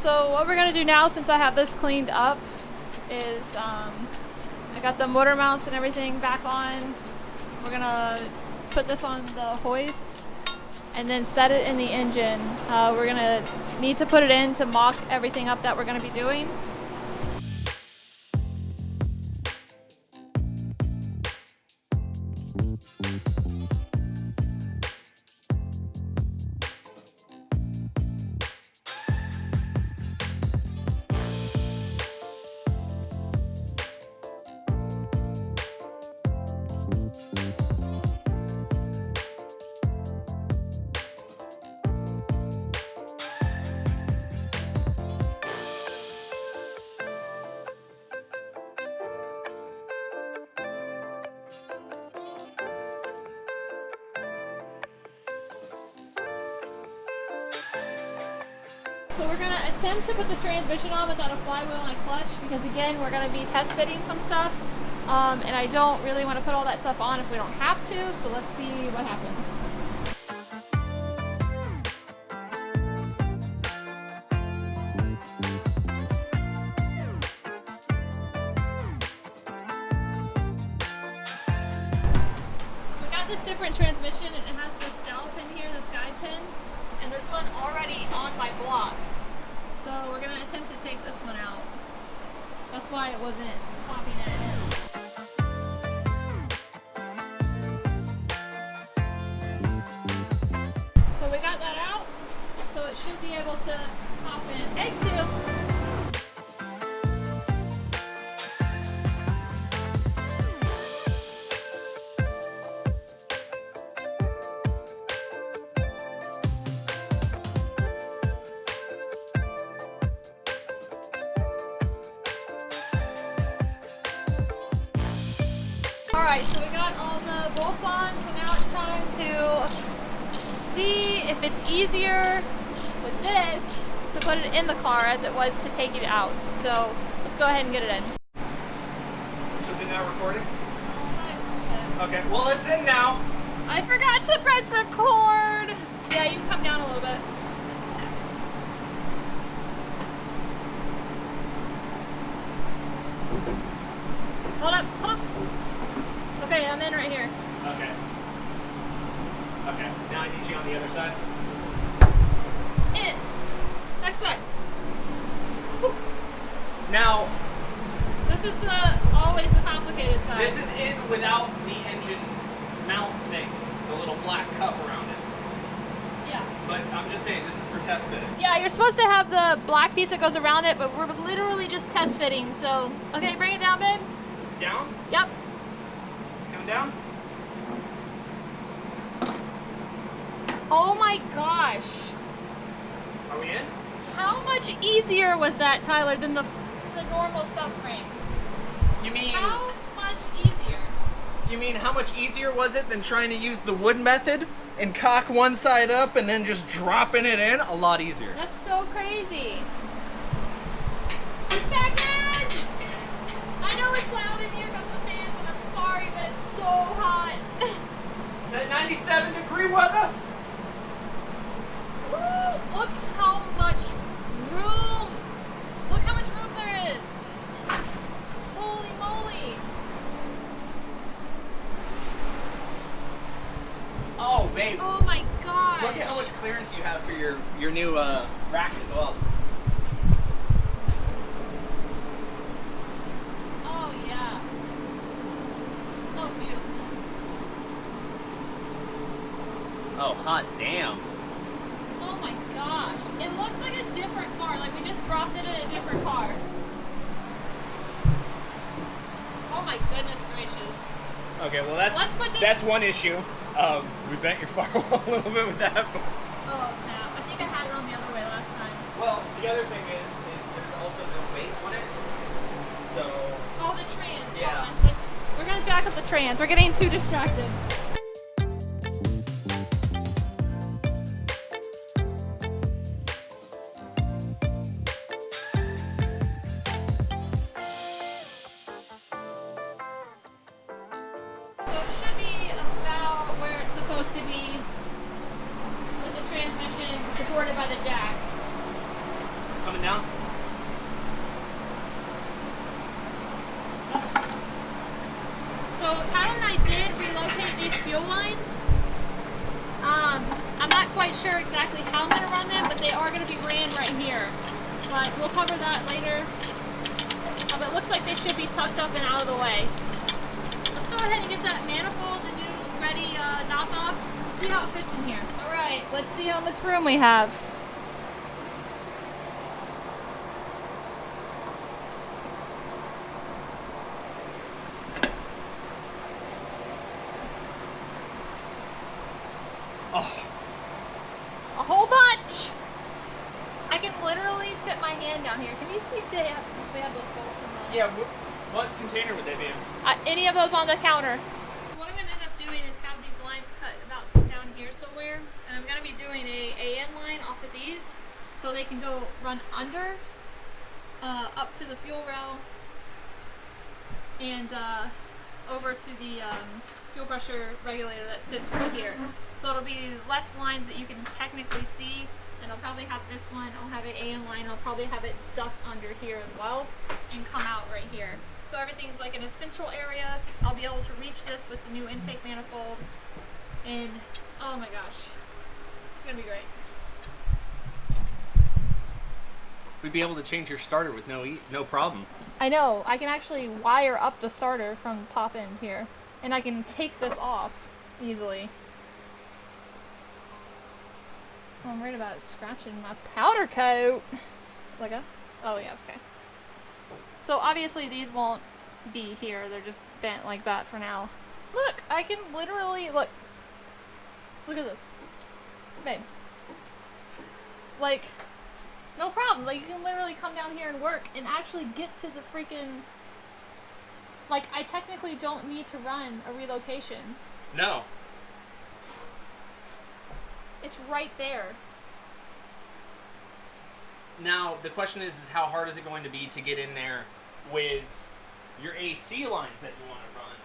So what we're gonna do now, since I have this cleaned up, is I got the motor mounts and everything back on. We're gonna put this on the hoist and then set it in the engine. We're gonna need to put it in to mock everything up that we're gonna be doing. So we're gonna attempt to put the transmission on without a flywheel and a clutch, because again, we're gonna be test fitting some stuff, and I don't really want to put all that stuff on if we don't have to, so let's see what happens. So we got this different transmission, and it has this dowel pin here, this guide pin, and there's one already on my block. So we're gonna attempt to take this one out. That's why it wasn't popping it in. So we got that out, so it should be able to pop in. Egg two. Alright, so we got all the bolts on, so now it's time to see if it's easier with this to put it in the car as it was to take it out. So let's go ahead and get it in. Is it now recording? Oh, okay, well it's in now. I forgot to press record. Yeah, you can come down a little bit. Hold up, hold up. Okay, I'm in right here. Okay. Okay, now I need you on the other side. In. Next side. Woo. Now, this is always the complicated side. this is in without the engine mount thing, the little black cup around it. Yeah. But I'm just saying, this is for test fitting. Yeah, you're supposed to have the black piece that goes around it, but we're literally just test fitting. So, okay, bring it down, babe. Down? Yep. Come down? Oh my gosh. Are we in? How much easier was that, Tyler, than the normal subframe? You mean... How much easier? You mean how much easier was it than trying to use the wood method and cock one side up and then just dropping it in? A lot easier. That's so crazy. She's back in! I know it's loud in here because of the fans, and I'm sorry, but it's so hot. That 97-degree weather? Woo! Look how much room! Look how much room there is! Holy moly! Oh, babe. Oh my gosh! Look at how much clearance you have for your new rack as well. Oh yeah. Oh, beautiful. Oh, hot damn. Oh my gosh. It looks like a different car. Like we just dropped it in a different car. Oh my goodness gracious. Okay, well that's one issue. We bent your firewall a little bit with that. But... Oh snap. I think I had it on the other way last time. Well, the other thing is there's also no weight on it. So... Oh, the trans. Yeah. Hold on. We're gonna jack up the trans. We're getting too distracted. So it should be about where it's supposed to be with the transmission supported by the jack. Coming down. So Tyler and I did relocate these fuel lines. I'm not quite sure exactly how I'm going to run them, but they are going to be ran right here. But we'll cover that later. But it looks like they should be tucked up and out of the way. Let's go ahead and get that manifold, the new ready knockoff, and see how it fits in here. Alright, let's see how much room we have. A whole bunch! I can literally fit my hand down here. Can you see if they have those bolts in the... Yeah, what container would they be in? Any of those on the counter. What I'm going to end up doing is have these lines cut about down here somewhere. And I'm going to be doing a AN line off of these so they can go run under, up to the fuel rail, and over to the fuel pressure regulator that sits right here. So it'll be less lines that you can technically see, and I'll probably have this one, I'll have an AN line, I'll probably have it duck under here as well, and come out right here. So everything's like in a central area. I'll be able to reach this with the new intake manifold, and oh my gosh, it's gonna be great. We'd be able to change your starter with no problem. I know, I can actually wire up the starter from top end here, and I can take this off easily. Oh, I'm worried about scratching my powder coat. Oh yeah, okay. So obviously these won't be here, they're just bent like that for now. Look, I can literally, look at this. Babe. Like, no problem. Like, you can literally come down here and work and actually get to the freaking... Like, I technically don't need to run a relocation. No. It's right there. Now, the question is how hard is it going to be to get in there with your AC lines that you want to run?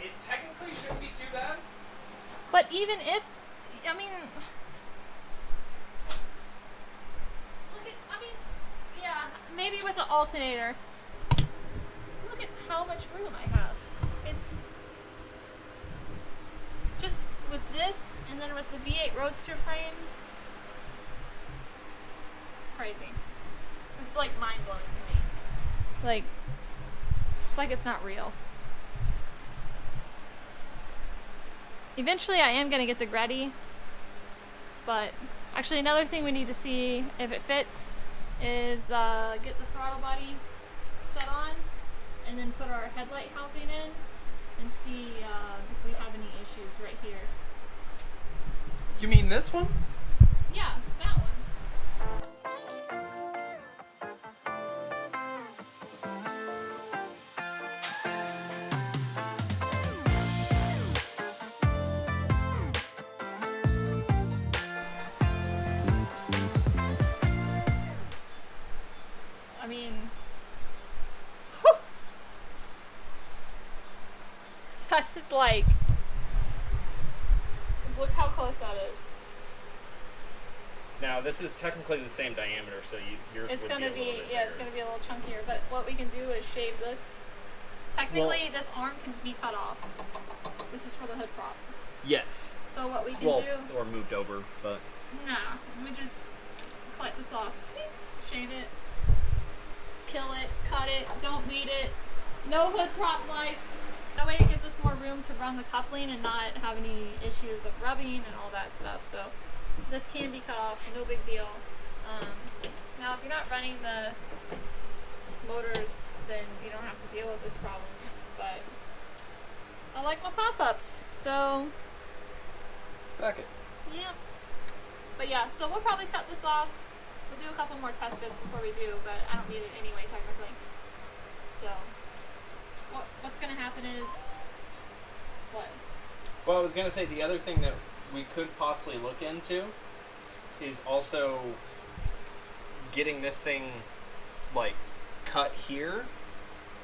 It technically shouldn't be too bad. But even if... I mean... Yeah, maybe with an alternator. Look at how much room I have. It's just with this, and then with the V8 Roadster frame. Crazy. It's like mind-blowing to me. Like, it's like it's not real. Eventually I am going to get the Greddy, but actually another thing we need to see if it fits is get the throttle body set on, and then put our headlight housing in, and see if we have any issues right here. You mean this one? Yeah, that one. I mean, whew. That is like, look how close that is. Now, this is technically the same diameter, so yours It's would gonna be a little be, bit yeah, it's bigger. gonna be a little chunkier, but what we can do is shave this. Technically, this arm can be cut off. This is for the hood prop. Yes. So what we can Well, do, or moved over, but... nah, let me just cut this off. Shave it, kill it, cut it, don't weed it. No hood prop life. That way it gives us more room to run the coupling and not have any issues of rubbing and all that stuff. So this can be cut off, no big deal. Now if you're not running the motors, then you don't have to deal with this problem. But I like my pop-ups, so Suck it. yeah. But yeah, so we'll probably cut this off. We'll do a couple more test fits before we do, but I don't need it anyway, technically. So, what's going to happen is, what? Well, I was going to say the other thing that we could possibly look into is also getting this thing, like, cut here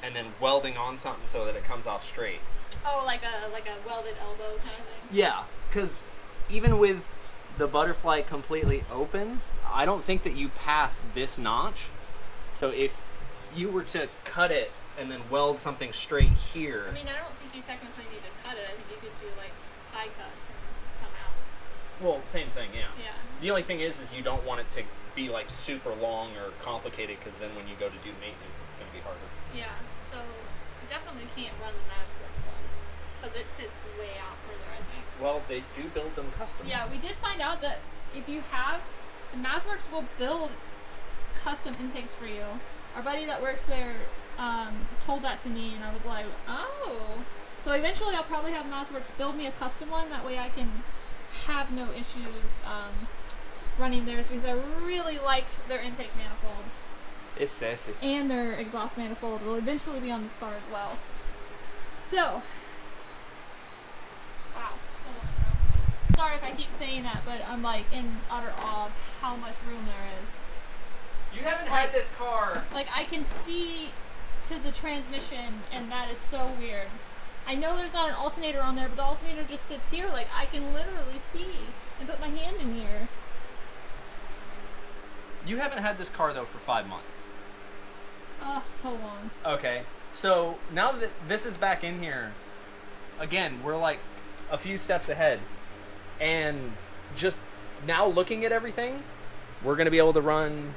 and then welding on something so that it comes off straight. Oh, like a welded elbow kind of thing? Yeah, because even with the butterfly completely open, I don't think that you pass this notch. So if you were to cut it and then weld something straight here. I mean, I don't think you technically need to cut it. I think you could do like high cuts and come out. Well, same thing, yeah. Yeah. The only thing is you don't want it to be like super long or complicated, because then when you go to do maintenance, it's going to be harder. Yeah. So you definitely can't run the MassWorks one because it sits way out further, I think. Well, they do build them custom. Yeah, we did find out that if you have, the MassWorks will build custom intakes for you. Our buddy that works there told that to me, and I was like, oh. So eventually I'll probably have MassWorks build me a custom one. That way I can have no issues running theirs, because I really like their intake manifold. It's sassy. And their exhaust manifold will eventually be on this car as well. So, wow, so much room. Sorry if I keep saying that, but I'm like in utter awe of how much room there is. You haven't had this car. Like, I can see to the transmission, and that is so weird. I know there's not an alternator on there, but the alternator just sits here. Like, I can literally see and put my hand in here. You haven't had this car, though, for 5 months. Oh, so long. Okay. So, now that this is back in here, again, we're like a few steps ahead. And just now looking at everything, we're going to be able to run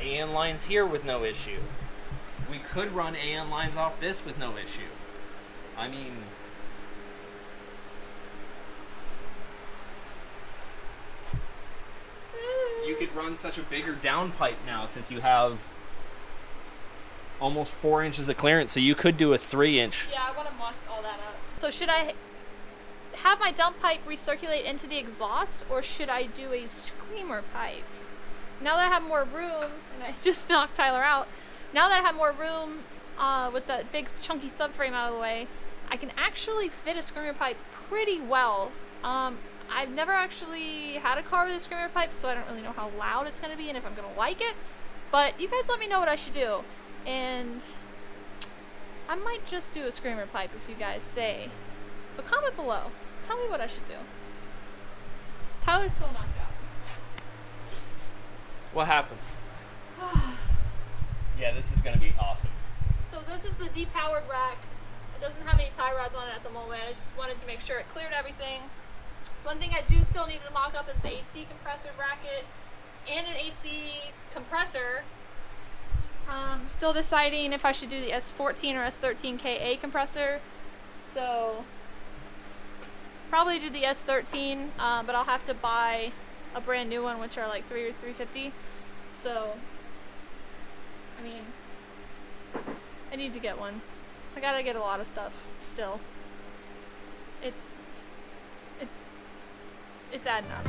AN lines here with no issue. We could run AN lines off this with no issue. I mean, you could run such a bigger downpipe now, since you have almost 4 inches of clearance, so you could do a 3-inch. Yeah, I want to mock all that up. So should I have my dump pipe recirculate into the exhaust, or should I do a screamer pipe? Now that I have more room, and I just knocked Tyler out, now that I have more room with that big chunky subframe out of the way, I can actually fit a screamer pipe pretty well. I've never actually had a car with a screamer pipe, so I don't really know how loud it's going to be and if I'm going to like it. But you guys let me know what I should do. And I might just do a screamer pipe if you guys say. So comment below. Tell me what I should do. Tyler's still knocked out. What happened? Yeah, this is going to be awesome. So this is the depowered rack. It doesn't have any tie rods on it at the moment. I just wanted to make sure it cleared everything. One thing I do still need to mock up is the AC compressor bracket and an AC compressor. Still deciding if I should do the S14 or S13KA compressor. So probably do the S13, but I'll have to buy a brand new one, which are like $300 or $350. So, I mean, I need to get one. I gotta get a lot of stuff still. It's adding up.